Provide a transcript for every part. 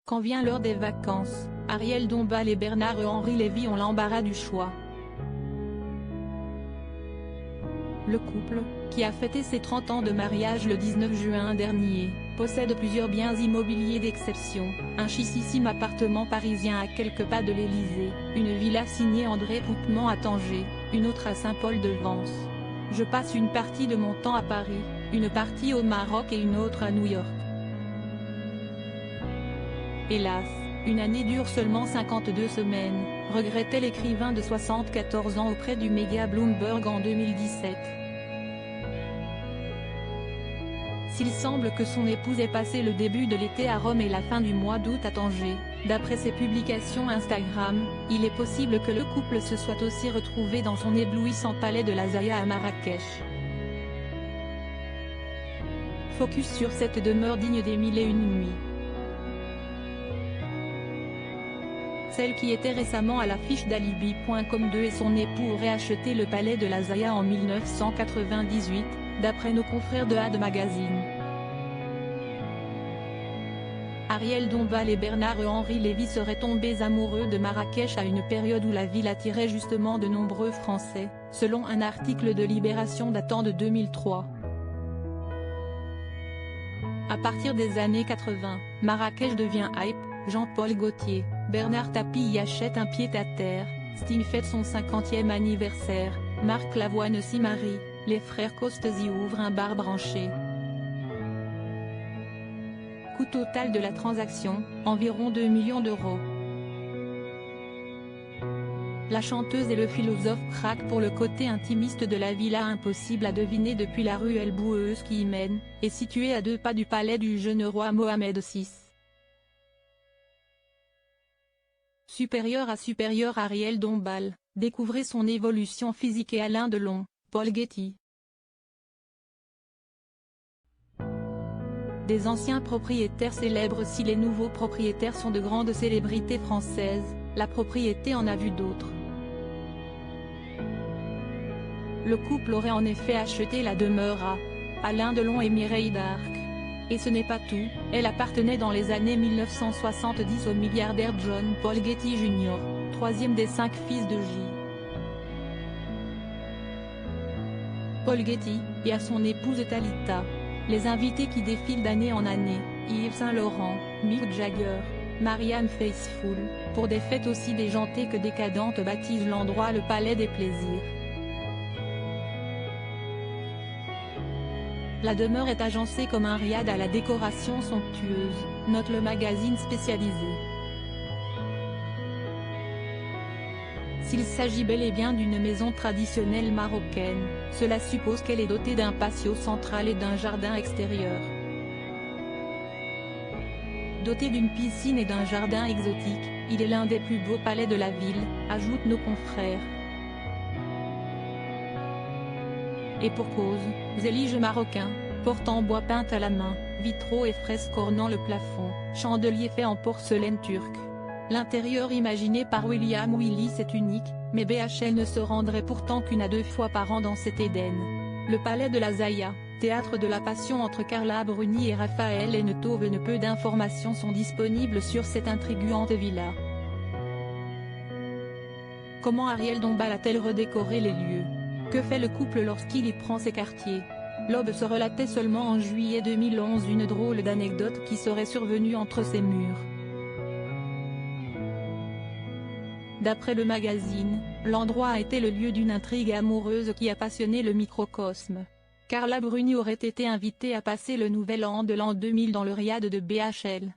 Quand vient l'heure des vacances, Ariel Dombal et Bernard-Henri Lévy ont l'embarras du choix. Le couple, qui a fêté ses 30 ans de mariage le 19 juin dernier, possède plusieurs biens immobiliers d'exception, un chichissime appartement parisien à quelques pas de l'Élysée, une villa signée André Poutement à Tanger, une autre à Saint-Paul-de-Vence. Je passe une partie de mon temps à Paris, une partie au Maroc et une autre à New York. Hélas, une année dure seulement 52 semaines, regrettait l'écrivain de 74 ans auprès du média Bloomberg en 2017. S'il semble que son épouse ait passé le début de l'été à Rome et la fin du mois d'août à Tanger, d'après ses publications Instagram, il est possible que le couple se soit aussi retrouvé dans son éblouissant palais de la Zaya à Marrakech. Focus sur cette demeure digne des 1001 nuits. Celle qui était récemment à l'affiche d'Alibi.com 2 et son époux auraient acheté le palais de la Zaya en 1998, d'après nos confrères de Had Magazine. Ariel Dombal et Bernard-Henri Lévy seraient tombés amoureux de Marrakech à une période où la ville attirait justement de nombreux Français, selon un article de Libération datant de 2003. À partir des années 80, Marrakech devient hype, Jean-Paul Gaultier, Bernard Tapie y achète un pied-à-terre, Sting fête son 50e anniversaire, Marc Lavoine s'y marie, les frères Costes y ouvrent un bar branché. Coût total de la transaction, environ 2 millions d'euros. La chanteuse et le philosophe craquent pour le côté intimiste de la villa impossible à deviner depuis la ruelle boueuse qui y mène, et située à 2 pas du palais du jeune roi Mohamed VI. Supérieur Ariel Dombal, découvrez son évolution physique et Alain Delon, Paul Getty. Des anciens propriétaires célèbres. Si les nouveaux propriétaires sont de grandes célébrités françaises, la propriété en a vu d'autres. Le couple aurait en effet acheté la demeure à Alain Delon et Mireille d'Arc. Et ce n'est pas tout, elle appartenait dans les années 1970 au milliardaire John Paul Getty Jr., troisième des 5 fils de J. Paul Getty, et à son épouse Talita. Les invités qui défilent d'année en année, Yves Saint-Laurent, Mick Jagger, Marianne Faithfull, pour des fêtes aussi déjantées que décadentes baptisent l'endroit le Palais des Plaisirs. La demeure est agencée comme un riad à la décoration somptueuse, note le magazine spécialisé. S'il s'agit bel et bien d'une maison traditionnelle marocaine, cela suppose qu'elle est dotée d'un patio central et d'un jardin extérieur. Doté d'une piscine et d'un jardin exotique, il est l'un des plus beaux palais de la ville, ajoutent nos confrères. Et pour cause, zélige marocain, porte en bois peint à la main, vitraux et fresques ornant le plafond, chandelier fait en porcelaine turque. L'intérieur imaginé par William Willis est unique, mais BHL ne se rendrait pourtant qu'une à 2 fois par an dans cet Éden. Le palais de la Zaya, théâtre de la passion entre Carla Bruni et Raphaël Enthoven. Peu d'informations sont disponibles sur cette intrigante villa. Comment Ariel Dombal a-t-elle redécoré les lieux? Que fait le couple lorsqu'il y prend ses quartiers? L'Aube se relatait seulement en juillet 2011 une drôle d'anecdote qui serait survenue entre ces murs. D'après le magazine, l'endroit a été le lieu d'une intrigue amoureuse qui a passionné le microcosme. Carla Bruni aurait été invitée à passer le nouvel an de l'an 2000 dans le riad de BHL.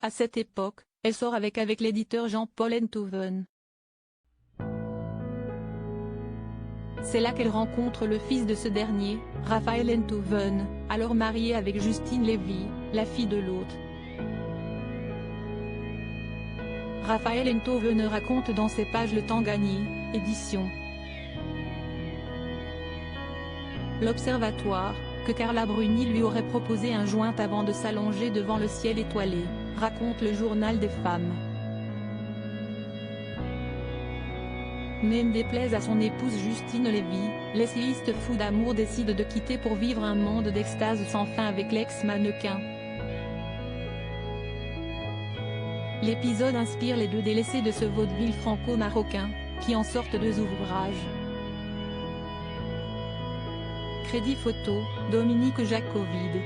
À cette époque, elle sort avec l'éditeur Jean-Paul Enthoven. C'est là qu'elle rencontre le fils de ce dernier, Raphaël Enthoven, alors marié avec Justine Lévy, la fille de l'hôte. Raphaël Enthoven raconte dans ses pages Le Temps gagné, édition L'Observatoire, que Carla Bruni lui aurait proposé un joint avant de s'allonger devant le ciel étoilé, raconte le journal des femmes. Mais ne déplaise à son épouse Justine Lévy, l'essayiste fou d'amour décide de quitter pour vivre un monde d'extase sans fin avec l'ex-mannequin. L'épisode inspire les deux délaissés de ce vaudeville franco-marocain, qui en sortent deux ouvrages. Crédit photo, Dominique Jacovide.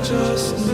Just